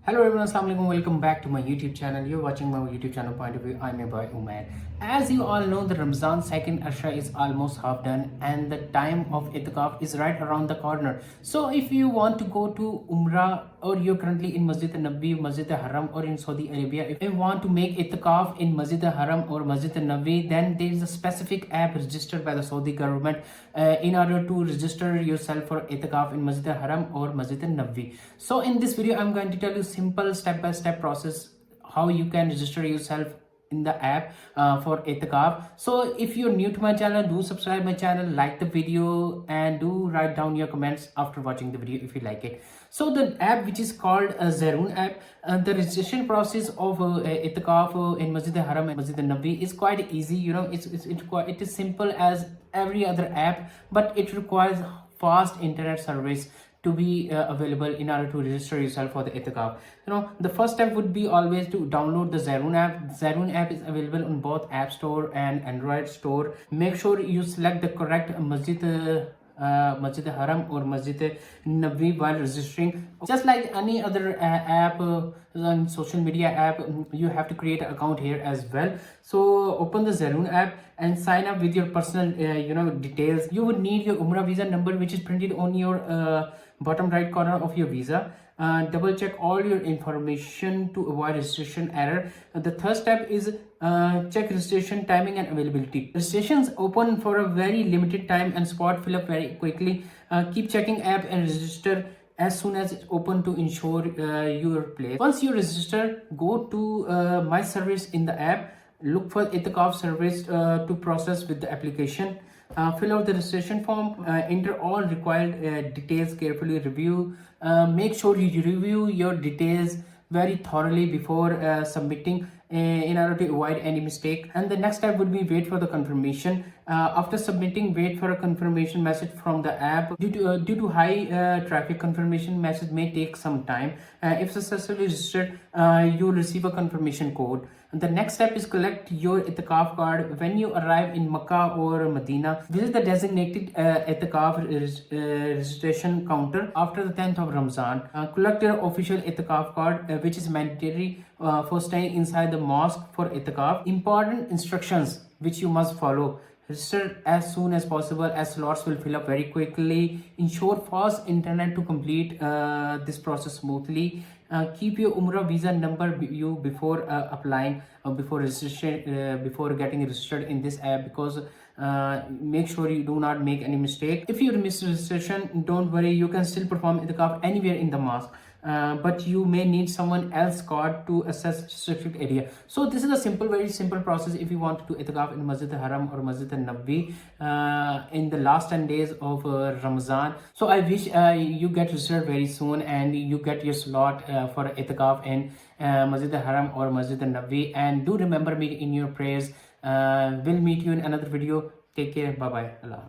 Hello everyone, assalamu alaikum. Welcome back to my YouTube channel. You're watching my YouTube channel Point of View. I'm your boy Umair. As you all know, the Ramzan second Ashra is almost half done and the time of itikaf is right around the corner. So if you want to go to Umrah or you're currently in Masjid-e-Nabawi, Masjid-al-Haram or in Saudi Arabia, if you want to make itikaf in Masjid-al-Haram or Masjid-al-Nabawi, then there is a specific app registered by the Saudi government in order to register yourself for itikaf in Masjid-al-Haram or Masjid-al-Nabawi. So in this video, I'm going to tell you simple step-by-step process how you can register yourself in the app for itikaf. So if you're new to my channel, do subscribe my channel, like the video, and do write down your comments after watching the video if you like it. So the app, which is called Zaroon app, the registration process of itikaf in Masjid al-Haram and Masjid al-Nabawi is quite easy. You know, it is simple as every other app, but it requires fast internet service to be available in order to register yourself for the itikaf. You know, the first step would be always to download the Zaroon app. Zaroon app is available on both App Store and Android Store. Make sure you select the correct Masjid-al-Haram or Masjid-e-Nabawi while registering. Just like any other app, social media app, you have to create an account here as well. So open the Zaroon app and sign up with your personal details. You would need your Umrah visa number, which is printed on your bottom right corner of your visa. Double check all your information to avoid registration error. The third step is check registration timing and availability. Registrations open for a very limited time and spot fill up very quickly. Keep checking app and register as soon as it's open to ensure your place. Once you register, go to my service in the app. Look for itikaf service to process with the application. Fill out the registration form, enter all required details, carefully review. Make sure you review your details very thoroughly before submitting in order to avoid any mistake. And the next step would be wait for the confirmation. After submitting, wait for a confirmation message from the app. Due to high traffic, confirmation message may take some time. If successfully registered, you will receive a confirmation code. And the next step is collect your itikaf card. When you arrive in Makkah or Medina, visit the designated itikaf registration counter after the 10th of Ramzan. Collect your official itikaf card, which is mandatory for staying inside the mosque for itikaf. Important instructions which you must follow. Register as soon as possible as slots will fill up very quickly. Ensure fast internet to complete this process smoothly. Keep your Umrah visa number before applying or before registration, before getting registered in this app, because make sure you do not make any mistake. If you miss registration, don't worry, you can still perform itikaf anywhere in the mosque. But you may need someone else card to access restricted area. So this is a very simple process if you want to do itikaf in Masjid al-Haram or Masjid al-Nabawi in the last 10 days of Ramzan. So I wish you get registered very soon and you get your slot for itikaf in Masjid al-Haram or Masjid al-Nabawi. And do remember me in your prayers. We'll meet you in another video. Take care. Bye bye. Allah.